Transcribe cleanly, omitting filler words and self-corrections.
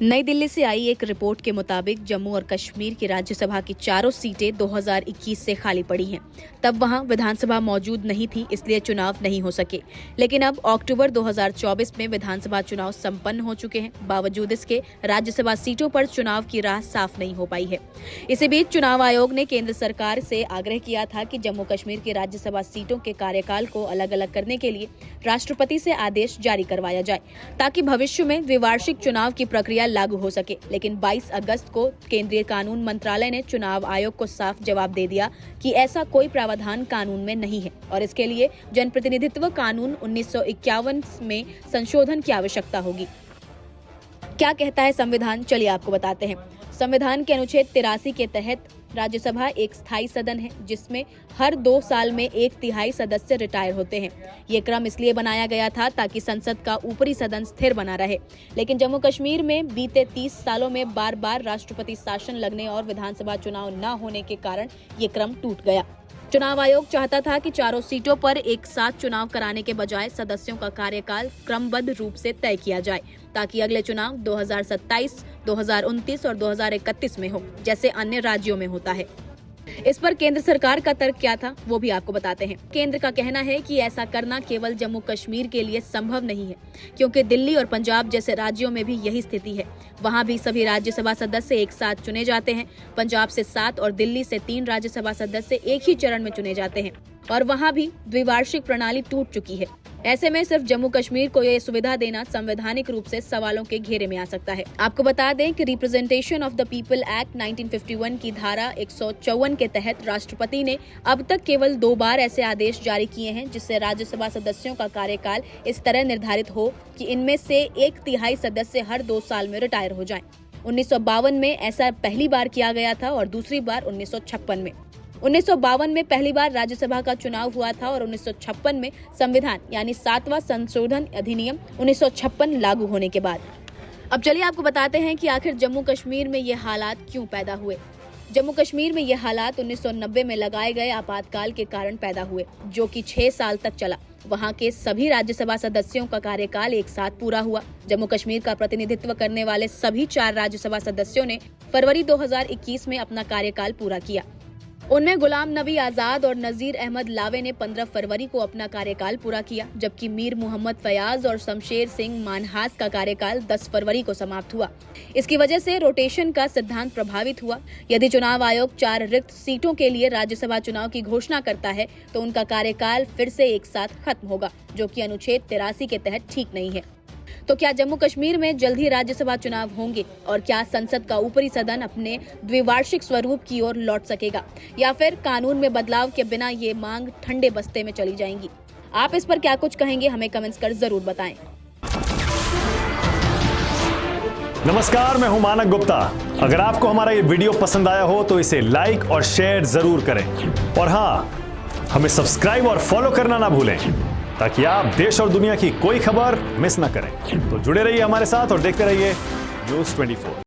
नई दिल्ली से आई एक रिपोर्ट के मुताबिक जम्मू और कश्मीर की राज्यसभा की चारों सीटें 2021 से खाली पड़ी हैं। तब वहां विधानसभा मौजूद नहीं थी, इसलिए चुनाव नहीं हो सके। लेकिन अब अक्टूबर 2024 में विधानसभा चुनाव संपन्न हो चुके हैं। बावजूद इसके राज्यसभा सीटों पर चुनाव की राह साफ नहीं हो पाई है। इसी बीच चुनाव आयोग ने केंद्र सरकार से आग्रह किया था कि जम्मू कश्मीर की राज्यसभा सीटों के कार्यकाल को अलग अलग करने के लिए राष्ट्रपति से आदेश जारी करवाया जाए, ताकि भविष्य में द्विवार्षिक चुनाव की प्रक्रिया लागू हो सके। लेकिन 22 अगस्त को केंद्रीय कानून मंत्रालय ने चुनाव आयोग को साफ जवाब दे दिया कि ऐसा कोई प्रावधान कानून में नहीं है और इसके लिए जनप्रतिनिधित्व कानून 1951 में संशोधन की आवश्यकता होगी। क्या कहता है संविधान, चलिए आपको बताते हैं। संविधान के अनुच्छेद 83 के तहत राज्यसभा एक स्थायी सदन है जिसमें हर 2 साल में 1/3 सदस्य रिटायर होते हैं। ये क्रम इसलिए बनाया गया था ताकि संसद का ऊपरी सदन स्थिर बना रहे। लेकिन जम्मू कश्मीर में बीते 30 सालों में बार बार राष्ट्रपति शासन लगने और विधानसभा चुनाव न होने के कारण ये क्रम टूट गया। चुनाव आयोग चाहता था कि चारों सीटों पर एक साथ चुनाव कराने के बजाय सदस्यों का कार्यकाल क्रमबद्ध रूप से तय किया जाए, ताकि अगले चुनाव 2027, 2029 और 2031 में हो, जैसे अन्य राज्यों में होता है। इस पर केंद्र सरकार का तर्क क्या था, वो भी आपको बताते हैं। केंद्र का कहना है कि ऐसा करना केवल जम्मू कश्मीर के लिए संभव नहीं है, क्योंकि दिल्ली और पंजाब जैसे राज्यों में भी यही स्थिति है। वहां भी सभी राज्यसभा सदस्य एक साथ चुने जाते हैं। पंजाब से 7 और दिल्ली से 3 राज्यसभा सदस्य एक ही चरण में चुने जाते हैं और वहां भी द्विवार्षिक प्रणाली टूट चुकी है। ऐसे में सिर्फ जम्मू कश्मीर को यह सुविधा देना संवैधानिक रूप से सवालों के घेरे में आ सकता है। आपको बता दें कि representation of the people act 1951 की धारा 154 के तहत राष्ट्रपति ने अब तक केवल 2 बार ऐसे आदेश जारी किए हैं जिससे राज्यसभा सदस्यों का कार्यकाल इस तरह निर्धारित हो कि इनमें से 1/3 सदस्य हर 2 साल में रिटायर हो जाएं। 1952 में ऐसा पहली बार किया गया था और दूसरी बार 1956 में। 1952 में पहली बार राज्यसभा का चुनाव हुआ था और 1956 में संविधान यानी 7वां संशोधन अधिनियम 1956 लागू होने के बाद। अब चलिए आपको बताते हैं कि आखिर जम्मू कश्मीर में ये हालात क्यों पैदा हुए। जम्मू कश्मीर में ये हालात 1990 में लगाए गए आपातकाल के कारण पैदा हुए, जो कि 6 साल तक चला। वहां के सभी राज्यसभा सदस्यों का कार्यकाल एक साथ पूरा हुआ। जम्मू कश्मीर का प्रतिनिधित्व करने वाले सभी 4 राज्यसभा सदस्यों ने फरवरी 2021 में अपना कार्यकाल पूरा किया। उनमें गुलाम नबी आजाद और नजीर अहमद लावे ने 15 फरवरी को अपना कार्यकाल पूरा किया, जबकि मीर मोहम्मद फयाज और शमशेर सिंह मानहास का कार्यकाल 10 फरवरी को समाप्त हुआ। इसकी वजह से रोटेशन का सिद्धांत प्रभावित हुआ। यदि चुनाव आयोग 4 रिक्त सीटों के लिए राज्यसभा चुनाव की घोषणा करता है तो उनका कार्यकाल फिर से एक साथ खत्म होगा, जो कि अनुच्छेद 83 के तहत ठीक नहीं है। तो क्या जम्मू कश्मीर में जल्द ही राज्यसभा चुनाव होंगे और क्या संसद का ऊपरी सदन अपने द्विवार्षिक स्वरूप की ओर लौट सकेगा, या फिर कानून में बदलाव के बिना ये मांग ठंडे बस्ते में चली जाएंगी? आप इस पर क्या कुछ कहेंगे, हमें कमेंट्स कर जरूर बताएं। नमस्कार, मैं हूं मानक गुप्ता। अगर आपको हमारा ये वीडियो पसंद आया हो तो इसे लाइक और शेयर जरूर करें और हाँ, हमें सब्सक्राइब और फॉलो करना ना भूलें, ताकि आप देश और दुनिया की कोई खबर मिस ना करें। तो जुड़े रहिए हमारे साथ और देखते रहिए न्यूज़ 24।